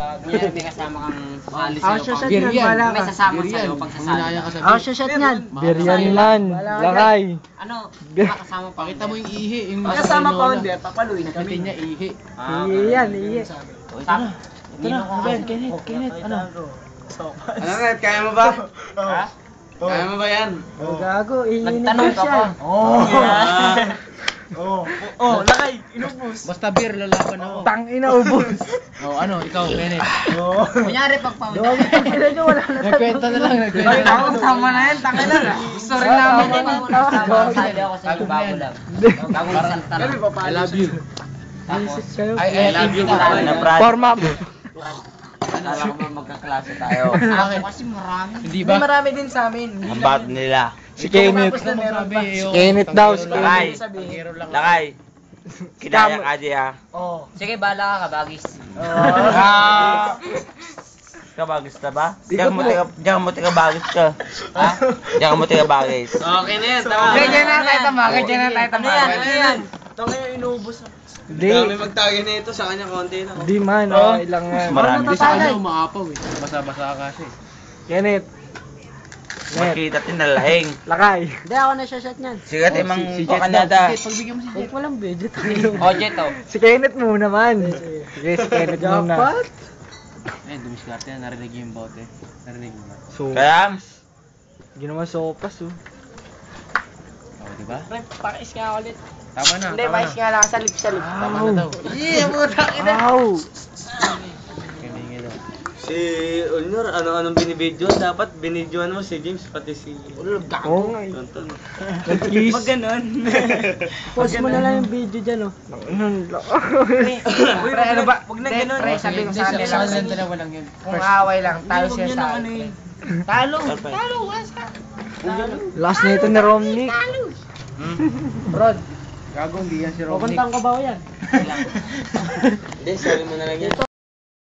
Kunyari may kasama kang sasali Ako sa'yo. shot Beer yan, yan. wala May ka. sasama Beer sa'yo yan. pag Kung sasali. hinaya ka sa Ako shot yan. Biryan man. Lakay. Ano, makasama pa. Pakita mo yung ihi. Yung Kasama nasa pa Lola. hindi, papaluin Sa pati niya ihi. Iye yan, iye. Ito na. Ito na. Kenneth, ano? Ano nga, kaya mo ba? Ha? Kaya mo ba yan? Oh, gago, iinit Nagtanong ka pa. Lakay, inubos. Basta beer, lalaban ako. Tang ina ubos. Oh, ano, ikaw, Kenneth. Kunyari pag pauna. Duwag ang ina nyo, wala na Nagkwenta na lang, nagkwenta Ay, na ako, lang. tama na yan, tanga na. Gusto rin namin yan. Sabi ako sa inyo bago lang. Bagong salta lang. I love you. Tapos, I love you. Forma. akala ko ba magkaklase tayo. Bakit? Ako kasi marami. Hindi Hindi ba? marami din sa amin. Ang bad nila. Si Kenneth. Tapos na meron pa. Kenneth daw, si Lakay. Tanggero lang. Lakay. Kinaya ka diya. Oo. Sige, bahala ka, kabagis. Kabagis na ba? Diyan mo tiga bagis ka. Ha? Diyan mo tiga bagis. Okay na yan, tama. Ganyan na tayo tamagan, ganyan na tayo Ano yan, tamagan. ano yan? Tama yung inubos. Hindi. Dami magtagay na ito, sa kanya konti na. Di man, okay lang nga. Marami. Hindi sa kanya umaapaw eh. Basa-basa ka kasi. Kenneth. Makita tinalahing. Lakay. Hindi, ako na shot niyan. Sige, timang Si Jet daw. Canada. Si Jet, pagbigyan mo si Jet. Walang video tayo. O, Jet, oh. Si Kenneth muna man. Sige, si Kenneth muna. Eh, dumiskarte na. Narinig yung bote. Narinig mo ba? So, Kaya, ginawa sopas oh. Oo, di ba? Pakis nga ulit. Tama na, Hindi, tama pakis na. nga lang sa lips, sa lips. Tama na daw. Ow! Kiningi daw. Si Ulnur, anong binibidyo? Dapat binidyoan mo si James, pati si Ulnur. Oo nga eh. Tonton. Please. Pag ganun. Post mo na lang yung video dyan oh. Uy, ano ba? Huwag na Hindi, ganun. pre, sabi ko sa Hindi, kanila. sa kanila walang yun. Kung away lang, tayo Huwag siya nyo sa nang ano akin. eh. Talo! Talo, Last na ito ni Romnick. Rod, Gagong, di yan si Romnick. pupuntang ko ba yan? Hindi, sabi mo na lang yan.